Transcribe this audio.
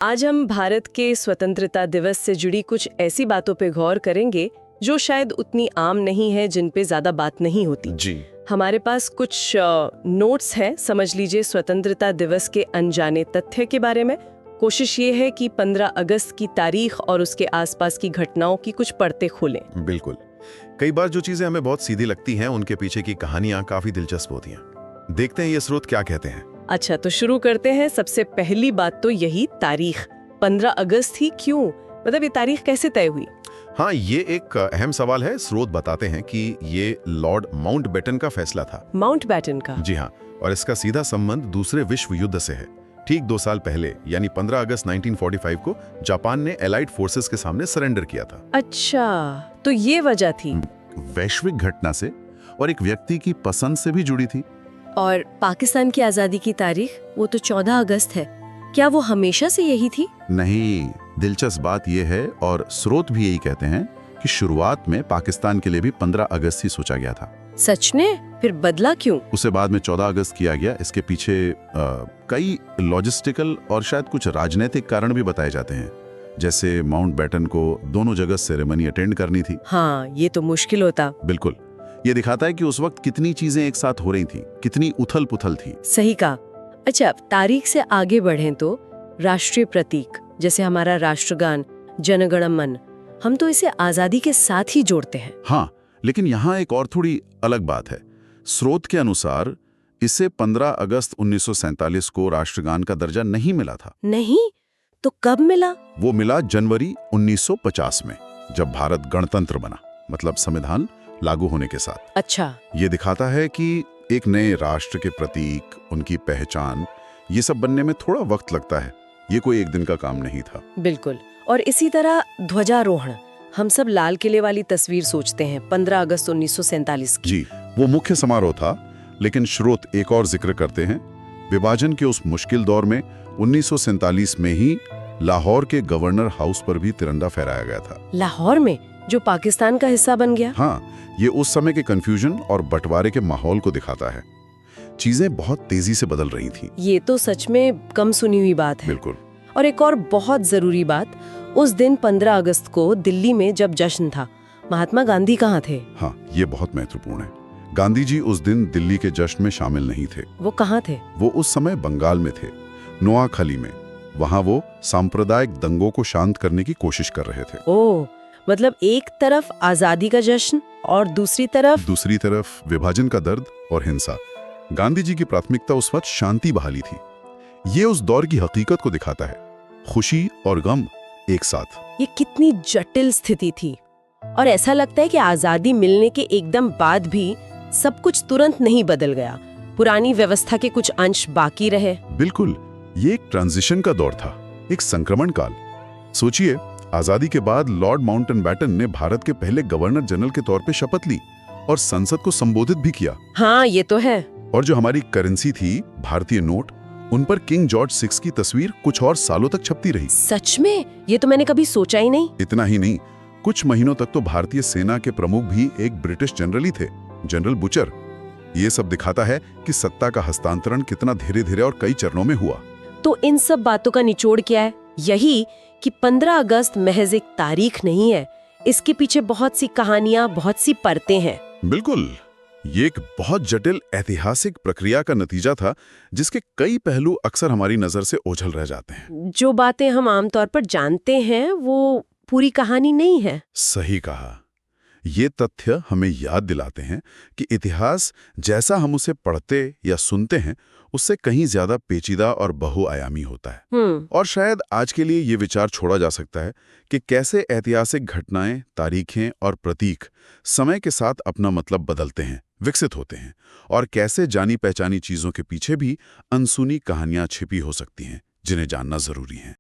आज हम भारत के स्वतंत्रता दिवस से जुड़ी कुछ ऐसी बातों पे गौर करेंगे जो शायद उतनी आम नहीं है, जिन पे ज्यादा बात नहीं होती। जी। हमारे पास कुछ नोट्स हैं, समझ लीजिए स्वतंत्रता दिवस के अनजाने तथ्य के बारे में। कोशिश ये है कि 15 अगस्त की तारीख और उसके आसपास की घटनाओं की कुछ परतें खोलें। बिल्कुल। कई बार जो चीजें हमें बहुत सीधी लगती हैं, उनके पीछे की कहानियां काफी दिलचस्प होती हैं। देखते हैं ये स्रोत क्या कहते हैं। अच्छा, तो शुरू करते हैं। सबसे पहली बात तो यही, तारीख 15 अगस्त ही क्यों? मतलब ये तारीख कैसे तय हुई? हाँ, ये एक अहम सवाल है। स्रोत बताते हैं कि ये लॉर्ड माउंटबेटन का फैसला था। माउंटबेटन का? जी हाँ, और इसका सीधा संबंध दूसरे विश्व युद्ध से है। ठीक 2 साल पहले यानी 15 अगस्त 1945 को जापान ने एलाइड फोर्सेस के सामने सरेंडर किया था। अच्छा, तो ये वजह थी। वैश्विक घटना से और एक व्यक्ति की पसंद से भी जुड़ी थी। और पाकिस्तान की आज़ादी की तारीख, वो तो 14 अगस्त है। क्या वो हमेशा से यही थी? नहीं, दिलचस्प बात यह है, और स्रोत भी यही कहते हैं कि शुरुआत में पाकिस्तान के लिए भी 15 अगस्त ही सोचा गया था। सच में? फिर बदला क्यों? उसे बाद में 14 अगस्त किया गया। इसके पीछे कई लॉजिस्टिकल और शायद कुछ राजनीतिक कारण भी बताए जाते हैं। जैसे माउंटबेटन को दोनों जगह सेरेमनी अटेंड करनी थी। हाँ, ये तो मुश्किल होता। बिल्कुल। ये दिखाता है कि उस वक्त कितनी चीजें एक साथ हो रही थी, कितनी उथल पुथल थी। सही कहा। अच्छा, तारीख से आगे बढ़ें तो राष्ट्रीय प्रतीक जैसे हमारा राष्ट्रगान जन गण मन, हम तो इसे आजादी के साथ ही जोड़ते हैं। हाँ, लेकिन यहाँ एक और थोड़ी अलग बात है। स्रोत के अनुसार इसे 15 अगस्त 1947 को राष्ट्रगान का दर्जा नहीं मिला था। नहीं? तो कब मिला? वो मिला जनवरी 1950 में, जब भारत गणतंत्र बना, मतलब संविधान लागू होने के साथ। अच्छा। ये दिखाता है कि एक नए राष्ट्र के प्रतीक, उनकी पहचान, ये सब बनने में थोड़ा वक्त लगता है। ये कोई एक दिन का काम नहीं था। बिल्कुल। और इसी तरह ध्वजारोहण, हम सब लाल किले वाली तस्वीर सोचते हैं 15 अगस्त 1947 की। जी, वो मुख्य समारोह था, लेकिन स्रोत एक और जिक्र करते हैं। विभाजन के उस मुश्किल दौर में 1947 में ही लाहौर के गवर्नर हाउस पर भी तिरंगा फहराया गया था। लाहौर में, जो पाकिस्तान का हिस्सा बन गया? हाँ, ये उस समय के कंफ्यूजन और बंटवारे के माहौल को दिखाता है। चीजें बहुत तेजी से बदल रही थीं। ये तो सच में कम सुनी हुई बात है। बिल्कुल। और एक और बहुत जरूरी बात, उस दिन 15 अगस्त को दिल्ली में जब जश्न था, महात्मा गांधी कहाँ थे? हाँ, ये बहुत महत्वपूर्ण है। गांधी जी उस दिन दिल्ली के जश्न में शामिल नहीं थे। वो कहाँ थे? वो उस समय बंगाल में थे, नोआखली में। वहाँ वो सांप्रदायिक दंगों को शांत करने की कोशिश कर रहे थे। ओह, मतलब एक तरफ आजादी का जश्न और दूसरी तरफ विभाजन का दर्द और हिंसा। गांधी जी की प्राथमिकता उस वक्त शांति बहाली थी। ये उस दौर की हकीकत को दिखाता है, खुशी और गम एक साथ। ये कितनी जटिल स्थिति थी। और ऐसा लगता है कि आजादी मिलने के एकदम बाद भी सब कुछ तुरंत नहीं बदल गया। पुरानी व्यवस्था के कुछ अंश बाकी रहे। बिल्कुल, ये एक ट्रांजिशन का दौर था, एक संक्रमण काल। सोचिए, आजादी के बाद लॉर्ड माउंटबेटन ने भारत के पहले गवर्नर जनरल के तौर पे शपथ ली और संसद को संबोधित भी किया। हाँ, ये तो है। और जो हमारी करेंसी थी, भारतीय नोट, उन पर किंग जॉर्ज 6 की तस्वीर कुछ और सालों तक छपती रही। सच में? ये तो मैंने कभी सोचा ही नहीं। इतना ही नहीं, कुछ महीनों तक तो भारतीय सेना के प्रमुख भी एक ब्रिटिश जनरल ही थे, जनरल बुचर। ये सब दिखाता है कि सत्ता का हस्तांतरण कितना धीरे धीरे और कई चरणों में हुआ। तो इन सब बातों का निचोड़ क्या है? यही कि 15 अगस्त महज एक तारीख नहीं है, इसके पीछे बहुत सी कहानियां, बहुत सी परतें हैं। बिल्कुल, ये एक बहुत जटिल ऐतिहासिक प्रक्रिया का नतीजा था, जिसके कई पहलू अक्सर हमारी नजर से ओझल रह जाते हैं। जो बातें हम आमतौर पर जानते हैं, वो पूरी कहानी नहीं है। सही कहा। ये तथ्य हमें याद दिलाते हैं कि इतिहास जैसा हम उसे पढ़ते या सुनते हैं, उससे कहीं ज्यादा पेचीदा और बहुआयामी होता है। और शायद आज के लिए ये विचार छोड़ा जा सकता है कि कैसे ऐतिहासिक घटनाएं, तारीखें और प्रतीक समय के साथ अपना मतलब बदलते हैं, विकसित होते हैं, और कैसे जानी पहचानी चीजों के पीछे भी अनसुनी कहानियां छिपी हो सकती हैं, जिन्हें जानना जरूरी है।